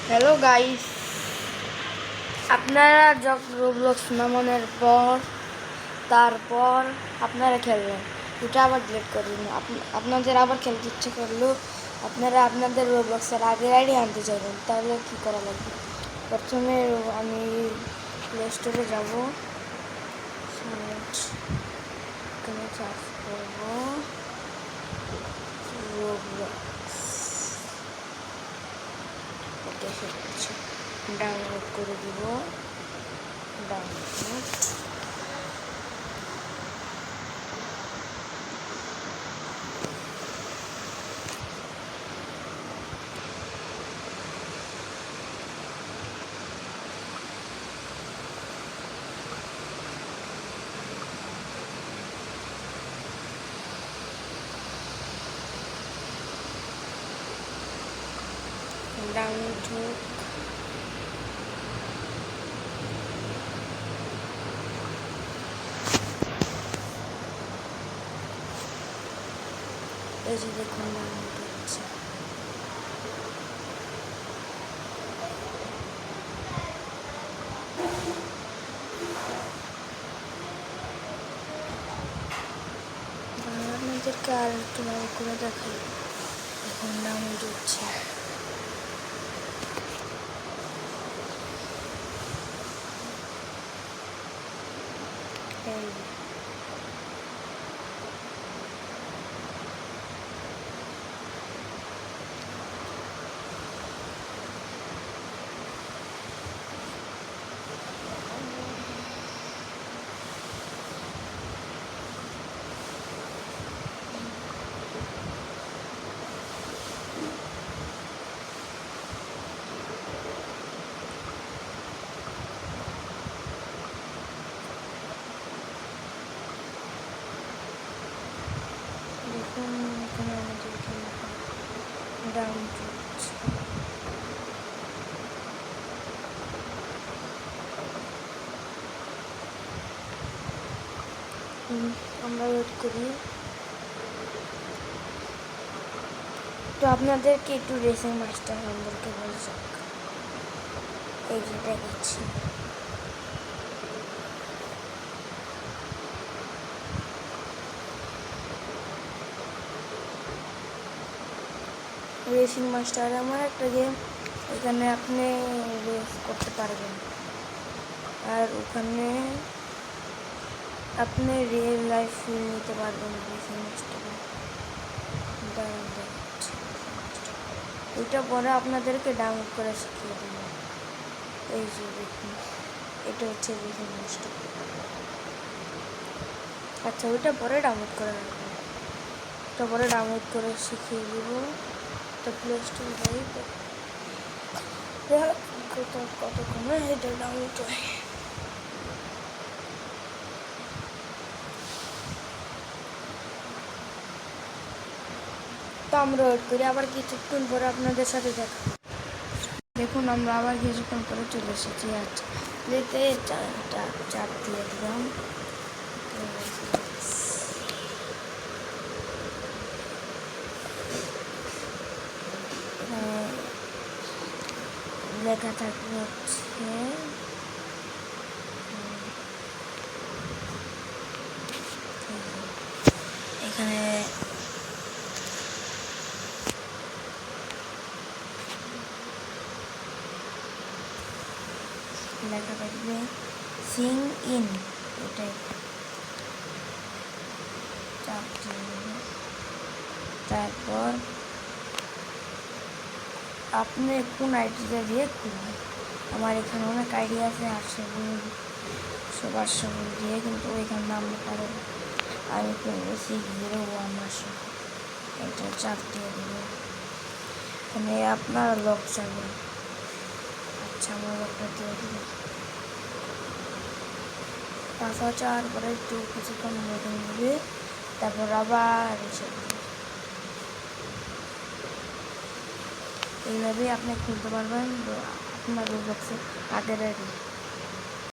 Hello guys, আপনারা যখন Roblox নামানোর পর তারপর আপনারা খেলবেন, এটা আবার ডিলিট করবেন। আপনাদের আবার খেলতে ইচ্ছে করলেও আপনারা আপনাদের রোবলক্সের আগের আইডি আনতে চাইবেন। তাহলে কী করা লাগবে? প্রথমে আমি প্লে স্টোরে যাব, এখানে সার্চ করব রোবলক্স, দেখে পাচ্ছি, ডাউনলোড করে দিব। ডাউনলোড ডাউনলোড হোক। এই যে দেখুন ডাউনলোড হচ্ছে। আপনাদেরকে আর একটু ভালো করে দেখাই, এখন ডাউনলোড হচ্ছে। এই দেখুন, এখানে আমাদের এখানে ডাউনলোড হচ্ছে। আমরা ওয়েট করি। তো আপনাদেরকে একটু রেসিং মাস্টার সম্পর্কে বলে যাক। এই যে দেখাচ্ছি, রেসিং মাস্টার এমন একটা গেম, এখানে আপনি রেস করতে পারবেন, আর ওখানে আপনি রিয়েল লাইফ ফিল নিতে পারবেন রেসিং মাস্টারে। ওইটা পরে আপনাদেরকে ডাউনলোড করে শিখিয়ে দেবো। এই যে দেখুন, এটা হচ্ছে রেসিং মাস্টার। আচ্ছা, ওইটা পরে ডাউনলোড করে রাখবেন, ওটা পরে ডাউনলোড করে শিখিয়ে দেব। তো প্লে স্টোর যাই, কতক্ষণে এটা ডাউনলোড হয়। তো আমরা ওয়েট করি, আবার কিছুক্ষণ পরে আপনাদের সাথে দেখা। দেখুন, আমরা আবার কিছুক্ষণ পরে চলে এসেছি। আচ্ছা, যেতে চাপ দিয়ে দিলাম। লেখা থাকবে হচ্ছে এখানে লেখা থাকবে সিং ইন, এটাই চাপ দিয়ে, তারপর আপনি কোন আইডিটা দিয়ে খুলবেন। আমার এখানে অনেক আইডি আছে, 800 দিয়ে, কিন্তু ওইখানে নামতে পারে। আমি করবো 601, এটা চাপ দিয়ে দেবো। এখানে আপনার লক চাবেন। আচ্ছা, আমার লকটা দিয়ে দেবো। পাসওয়ার্ড চাওয়ার পরে একটু কিছুক্ষণ লোডিং নেবে, তারপর আবার এসে এইভাবেই আপনি খুলতে পারবেন আপনার রোবলক্সের আগের আইডি।